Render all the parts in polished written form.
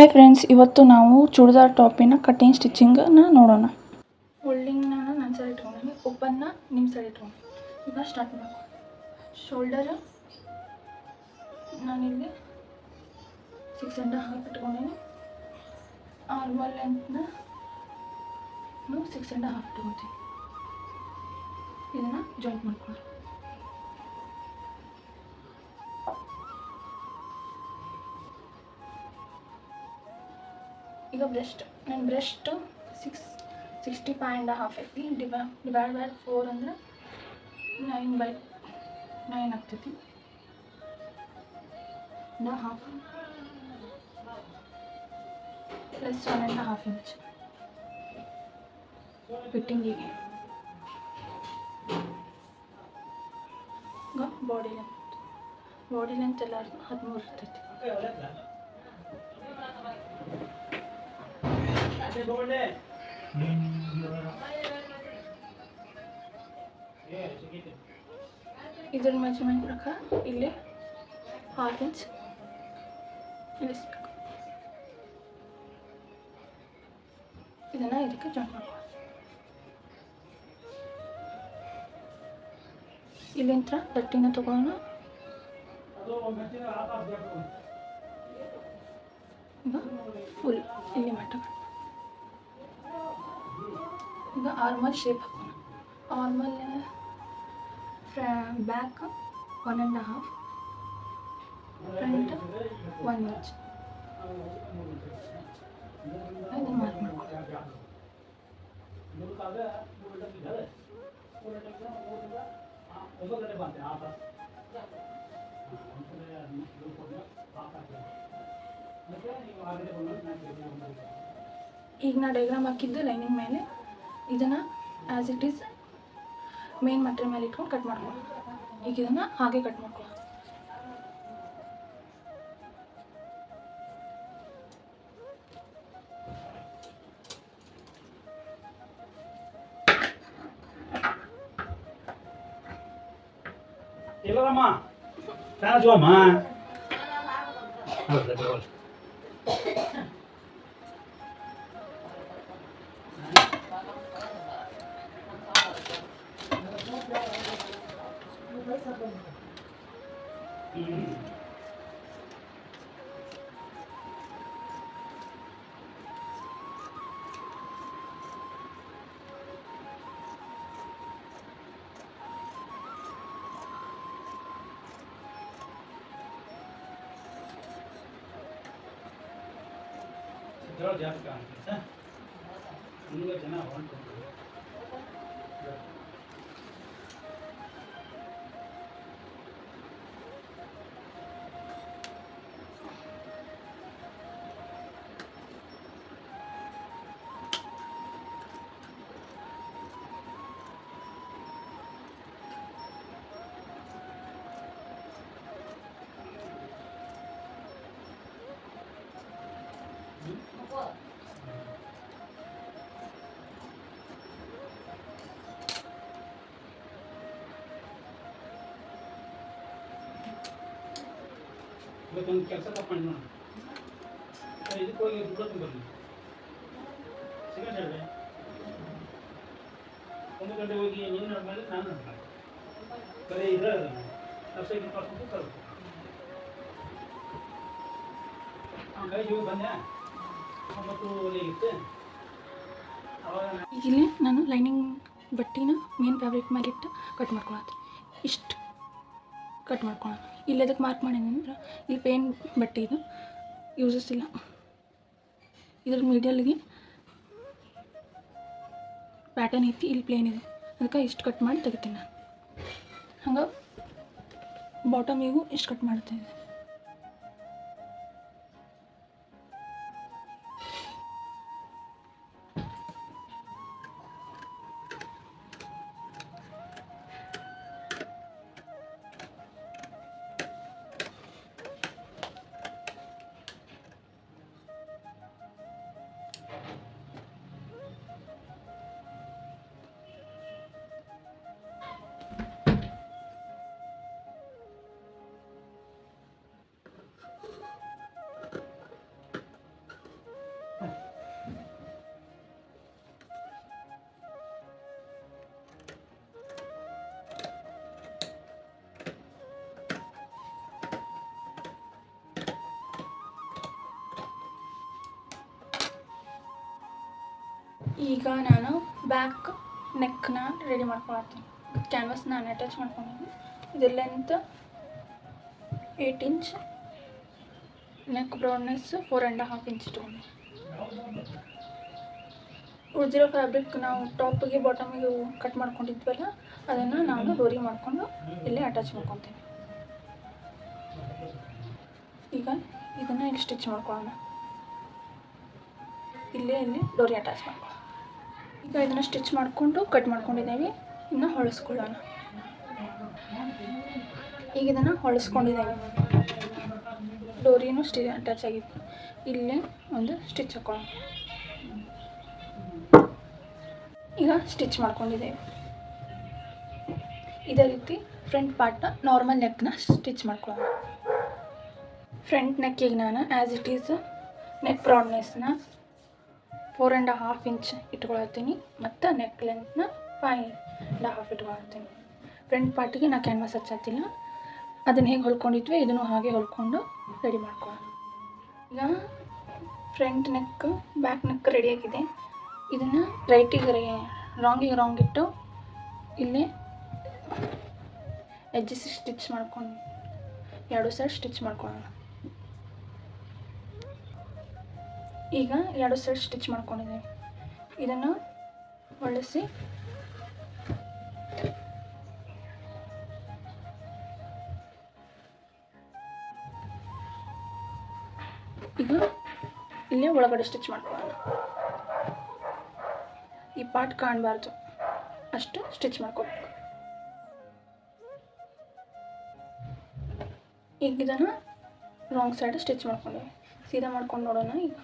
Hi friends, ಇವತ್ತು ನಾವು churidar ಟಾಪಿನ cutting ಸ್ಟಿಚಿಂಗನ್ನು ನೋಡೋಣ. ಫೋಲ್ಡಿಂಗ್ನ ನನ್ನ ಸೈಡ್ ಇಟ್ಕೊಂಡೀನಿ, ಓಪನ್ನ ನಿಮ್ಮ ಸೈಡ್ ಇಟ್ಕೊಂಡು ಈಗ ಸ್ಟಾರ್ಟ್ ಮಾಡಬೇಕು. ಶೋಲ್ಡರ್ ನಾನಿಲ್ಲಿ 6.5 ಇಟ್ಕೊಂಡೀನಿ. ಆರ್ಮಲ್ ಲೆಂತ್ನ 6.5 ಇಟ್ಕೊತೀನಿ. ಇದನ್ನು ಜಾಯಿಂಟ್ ಮಾಡ್ಕೊಳ್ಳಿ. ಈಗ ಬ್ರೆಸ್ಟ್, ನನ್ನ ಬ್ರೆಸ್ಟ್ 65.5 ಐತಿ. ಡಿವೈಡ್ ಬೈ 4 ಅಂದರೆ 9/9 ಆಗ್ತೈತಿ. ಹಾಫ್ ಪ್ಲಸ್ 1.5 ಇಂಚ್ ಫಿಟ್ಟಿಂಗಿಗೆ. ಈಗ ಬಾಡಿ ಲೆಂತ್ ಎಲ್ಲರಿಗೂ 13 ಇರ್ತೈತಿ. ಇದರ ಮೆಜರ್ಮೆಂಟ್ ಪ್ರಕಾರ ಇಲ್ಲಿ 1/2 ಇಂಚ್ ಇಳಿಸ್ಬೇಕು. ಇದನ್ನು ಇದಕ್ಕೆ ಜಾಯಿಂಟ್ ಮಾಡ್ಕೊಳ್ಳಿ. ಇಲ್ಲಿಂದ ದಟ್ಟಿನ ತಗೊಂಡು ಈಗ ಫುಲ್ ಇಲ್ಲಿ ಮಟ್ಟ. ಈಗ ಆರ್ಮಲ್ ಶೇಪ್ ಹಾಕೋಣ. ಆರ್ಮಲ್ ಬ್ಯಾಕ್ 1.5, ಫ್ರಂಟ್ 1 ಇಂಚ್. ಇದನ್ನು ಮಾರ್ಕ್ ಮಾಡ್ಕೊಳ್ಳಿ. ಈಗ ನಾ ಡೈಗ್ರಾಮ್ ಹಾಕಿದ್ದು ಲೈನಿಂಗ್ ಮೇಲೆ ಇದನ್ನು as it is main material ಮೇಲೆ ಇಟ್ಕೊಂಡು ಕಟ್ ಮಾಡ್ಕೊಳ್ಳಿ. ಈಗ ಇದನ್ನು ಹಾಗೆ ಕಟ್ ಮಾಡ್ಕೊಳ್ಳಿ. ಇವತ್ತೊಂದು ಕೆಲಸ ತಪ್ಪಂಡು ನೋಡಿ, ಇದಕ್ಕೆ ಹೋಗಿ ದುಡ್ಡು ಬರ್ಲಿ. ಸಿಗಂಡ್ ಹೇಳಿ 1 ಗಂಟೆ ಹೋಗಿ ನೀನು ಮೇಲೆ ನಾನು ಬರೀ ಇದ್ರೆ ನರ್ಸೈಗೆ ಕಳ್ಕೊಂಡು ಕಳ್ಬೇಕು. ಕೈ ಹೋಗಿ ಬಂದೆ 9 ಇತ್ತು. ಇಲ್ಲಿ ನಾನು ಲೈನಿಂಗ್ ಬಟ್ಟಿನ ಮೇನ್ ಫ್ಯಾಬ್ರಿಕ್ ಮೇಲೆ ಇಟ್ಟು ಕಟ್ ಮಾಡ್ಕೊಳತ್ತೆ. ಇಷ್ಟು ಕಟ್ ಮಾಡ್ಕೊಳ್ಳೋಣ. ಇಲ್ಲಿ ಅದಕ್ಕೆ ಮಾರ್ಕ್ ಮಾಡಿದ್ರೆ ಇಲ್ಲಿ ಪೇನ್ ಬಟ್ಟೆ ಇದು ಯೂಸಸ್ ಇಲ್ಲ. ಇದ್ರ ಮೀಡಿಯಲ್ಗೆ ಪ್ಯಾಟರ್ನ್ ಐತಿ, ಇಲ್ಲಿ ಪ್ಲೇನ್ ಇದೆ, ಅದಕ್ಕೆ ಇಷ್ಟು ಕಟ್ ಮಾಡಿ ತೆಗಿತೀನಿ ನಾನು. ಹಂಗೆ ಬಾಟಮಿಗೂ ಇಷ್ಟು ಕಟ್ ಮಾಡ್ತೀನಿ. ಈಗ ನಾನು ಬ್ಯಾಕ್ ನೆಕ್ನ ರೆಡಿ ಮಾಡ್ಕೊಳತ್ತೀನಿ. ಕ್ಯಾನ್ವಾಸ್ ನಾನು ಅಟ್ಯಾಚ್ ಮಾಡ್ಕೊಂಡಿದ್ದೀನಿ. ಇದು length 8 inch, neck broadness 4.5 inch ತೊಗೊಂಡು. ಉಳಿದಿರೋ ಫ್ಯಾಬ್ರಿಕ್ ನಾವು ಟಾಪಿಗೆ ಬಾಟಮಿಗೆ ಕಟ್ ಮಾಡ್ಕೊಂಡಿದ್ವಲ್ಲ, ಅದನ್ನು ನಾನು ಡೋರಿ ಮಾಡಿಕೊಂಡು ಇಲ್ಲೇ ಅಟ್ಯಾಚ್ ಮಾಡ್ಕೊತೀನಿ. ಈಗ ಇದನ್ನು ಇಲ್ಲಿ ಸ್ಟಿಚ್ ಮಾಡ್ಕೊಳ್ಳೋಣ. ಇಲ್ಲಿ ಡೋರಿ ಅಟ್ಯಾಚ್ ಮಾಡ್ಕೊಳ್ಳೋಣ. ಈಗ ಇದನ್ನು ಸ್ಟಿಚ್ ಮಾಡಿಕೊಂಡು ಕಟ್ ಮಾಡ್ಕೊಂಡಿದ್ದೇವೆ. ಇನ್ನು ಹೊಳಿಸ್ಕೊಳ್ಳೋಣ. ಈಗ ಇದನ್ನು ಹೊಳಿಸ್ಕೊಂಡಿದ್ದೇವೆ. ಡೋರಿನೂ ಅಟ್ಯಾಚ್ ಆಗಿತ್ತು. ಇಲ್ಲೇ ಒಂದು ಸ್ಟಿಚ್ ಹಾಕೊಳ್ಳೋಣ. ಈಗ ಸ್ಟಿಚ್ ಮಾಡ್ಕೊಂಡಿದ್ದೇವೆ. ಇದೇ ರೀತಿ ಫ್ರಂಟ್ ಪಾರ್ಟ್ನ ನಾರ್ಮಲ್ ನೆಕ್ನ ಸ್ಟಿಚ್ ಮಾಡ್ಕೊಳ್ಳೋಣ. ಫ್ರಂಟ್ ನೆಕ್ಕಿಗೆ ನಾನು ಆ್ಯಸ್ ಇಟ್ ಈಸ್ ನೆಕ್ ಬ್ರಾಡ್ನೆಸ್ನ 4.5 ಇಂಚ್ ಇಟ್ಕೊಳ್ತೀನಿ ಮತ್ತು ನೆಕ್ ಲೆಂತ್ನ 5.5 ಇಟ್ಕೊಳ್ತೀನಿ. ಫ್ರಂಟ್ ಪಾರ್ಟಿಗೆ ನಾನು ಕ್ಯಾನ್ವಾಸ್ ಹಚ್ಚತ್ತಿಲ್ಲ. ಅದನ್ನು ಹೇಗೆ ಹೊಲ್ಕೊಂಡಿದ್ವಿ ಇದನ್ನು ಹಾಗೆ ಹೊಲ್ಕೊಂಡು ರೆಡಿ ಮಾಡ್ಕೊಳ್ಳೋಣ. ಈಗ ಫ್ರಂಟ್ ನೆಕ್ ಬ್ಯಾಕ್ ನೆಕ್ ರೆಡಿಯಾಗಿದೆ. ಇದನ್ನು ರೈಟಿಗೆ ರಾಂಗಿಗೆ ರಾಂಗ್ ಇಟ್ಟು ಇಲ್ಲೇ ಎಡ್ಜಸ್ ಸ್ಟಿಚ್ ಮಾಡ್ಕೊಂಡು 2 ಸೈಡ್ ಸ್ಟಿಚ್ ಮಾಡ್ಕೊಳ್ಳೋಣ. ಈಗ 2 ಸೈಡ್ ಸ್ಟಿಚ್ ಮಾಡ್ಕೊಂಡಿದ್ದೇವೆ. ಇದನ್ನು ಹೊಳಿಸಿ ಈಗ ಇಲ್ಲೇ ಒಳಗಡೆ ಸ್ಟಿಚ್ ಮಾಡ್ಕೊಳ್ಳೋಣ. ಈ ಪಾರ್ಟ್ ಕಾಣಬಾರ್ದು ಅಷ್ಟು ಸ್ಟಿಚ್ ಮಾಡ್ಕೊಬೇಕು. ಈಗ ಇದನ್ನು ರಾಂಗ್ ಸೈಡ್ ಸ್ಟಿಚ್ ಮಾಡ್ಕೊಂಡೇವೆ. ಸೀದಾ ಮಾಡ್ಕೊಂಡು ನೋಡೋಣ. ಈಗ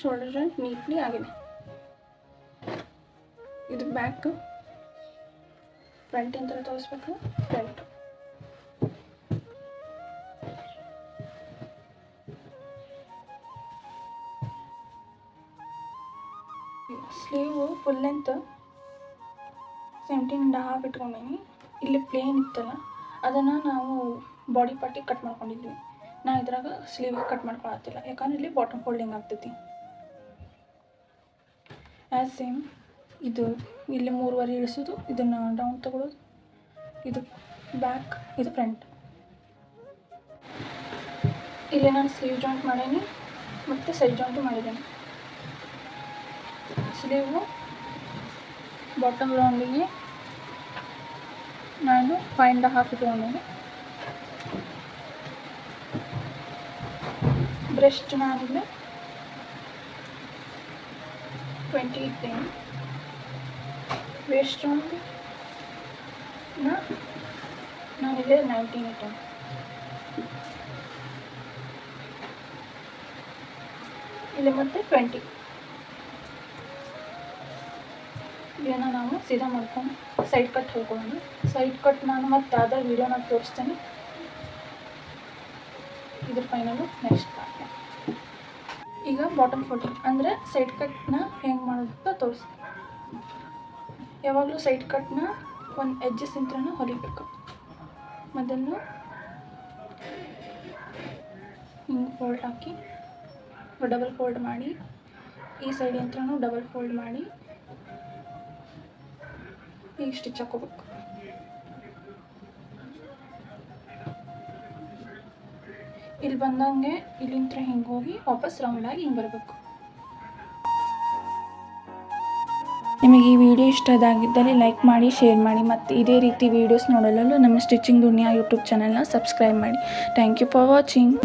ಶೋಲ್ಡರ್ ಜಾಯಿಂಟ್ ನೀಟ್ಲಿ ಆಗಿದೆ. ಇದು ಬ್ಯಾಕ್, ಫ್ರಂಟ್ ಅಂತ ತೋರಿಸ್ಬೇಕು. Front sleeve full length 17.5 ಇಟ್ಕೊಂಡೀನಿ. ಇಲ್ಲಿ ಪ್ಲೇನ್ ಇತ್ತಲ್ಲ ಅದನ್ನು ನಾವು ಬಾಡಿ ಪಾರ್ಟಿಗೆ ಕಟ್ ಮಾಡ್ಕೊಂಡಿದ್ವಿ. ನಾ ಇದ್ರಾಗ ಸ್ಲೀವಿಗೆ ಕಟ್ ಮಾಡ್ಕೊಳತ್ತಿಲ್ಲ, ಯಾಕಂದ್ರೆ ಇಲ್ಲಿ ಬಾಟಮ್ ಫೋಲ್ಡಿಂಗ್ ಆಗ್ತೈತಿ. ಆ್ಯಸ್ ಸೇಮ್ ಇದು ಇಲ್ಲಿ 3.5 ಇಳಿಸೋದು, ಇದನ್ನು ಡೌನ್ ತಗೊಳ್ಳೋದು. ಇದು ಬ್ಯಾಕ್, ಇದು ಫ್ರಂಟ್. ಇಲ್ಲಿ ನಾನು ಸ್ಲೀವ್ ಜಾಯಿಂಟ್ ಮಾಡೀನಿ ಮತ್ತು ಸೈಡ್ ಜಾಯಿಂಟು ಮಾಡಿದ್ದೇನೆ. ಸ್ಲೀವು ಬಾಟಮ್ ರೌಂಡಿಗೆ ನಾನು 5.5 ಇಟ್ಕೊಂಡಿದ್ದೀನಿ. ಬ್ರೆಸ್ಟ್ ನಾನಿಲ್ಲಿ 20 ಇಟ್ಟೇನೆ. Waste round ನಾನಿಲ್ಲೇ 19 ಇಟ್ಟೇನೆ. ಇಲ್ಲಿ ಮತ್ತೆ 20. ಇದನ್ನು ನಾವು ಸೀದಾ ಮಾಡ್ಕೊಂಡು ಸೈಡ್ ಕಟ್ ಹೊಲ್ಕೊಳ್ಳೋಣ. ಸೈಡ್ ಕಟ್ ನಾನು ಮತ್ತೆ ಯಾವ್ದಾರ ವೀಡಿಯೋನಾಗ ತೋರಿಸ್ತೇನೆ. ಇದ್ರ ಫೈನಲು ನೆಕ್ಸ್ಟ್ ಪಾರ್ಟ್. ಈಗ ಬಾಟಮ್ ಫೋಲ್ಡಿಂಗ್ ಅಂದರೆ ಸೈಡ್ ಕಟ್ನ ಹೆಂಗೆ ಮಾಡೋದು ತೋರಿಸ್ತೇನೆ. ಯಾವಾಗಲೂ ಸೈಡ್ ಕಟ್ನ ಒಂದು ಎಡ್ಜಸ್ ಇಂತ್ರನ ಹೊಲಿಬೇಕು. ಮೊದಲು ಹಿಂಗೆ ಫೋಲ್ಡ್ ಹಾಕಿ ಡಬಲ್ ಫೋಲ್ಡ್ ಮಾಡಿ, ಈ ಸೈಡ್ ಇಂತ್ರನೂ ಡಬಲ್ ಫೋಲ್ಡ್ ಮಾಡಿ ಈಗ ಸ್ಟಿಚ್ ಹಾಕೋಬೇಕು. ಇಲ್ಲಿ ಬಂದಂಗೆ ಇಲ್ಲಿಂದ ಹಿಂಗೆ ಹೋಗಿ ವಾಪಸ್ ರೌಂಡಾಗಿ ಹಿಂಗೆ ಬರಬೇಕು. ನಿಮಗೆ ಈ ವಿಡಿಯೋ ಇಷ್ಟದಾಗಿದ್ದಲ್ಲಿ ಲೈಕ್ ಮಾಡಿ, ಶೇರ್ ಮಾಡಿ ಮತ್ತು ಇದೇ ರೀತಿ ವೀಡಿಯೋಸ್ ನೋಡಲು ನಮ್ಮ ಸ್ಟಿಚಿಂಗ್ ದುನಿಯಾ ಯೂಟ್ಯೂಬ್ ಚಾನಲ್ನ ಸಬ್ಸ್ಕ್ರೈಬ್ ಮಾಡಿ. Thank you for watching.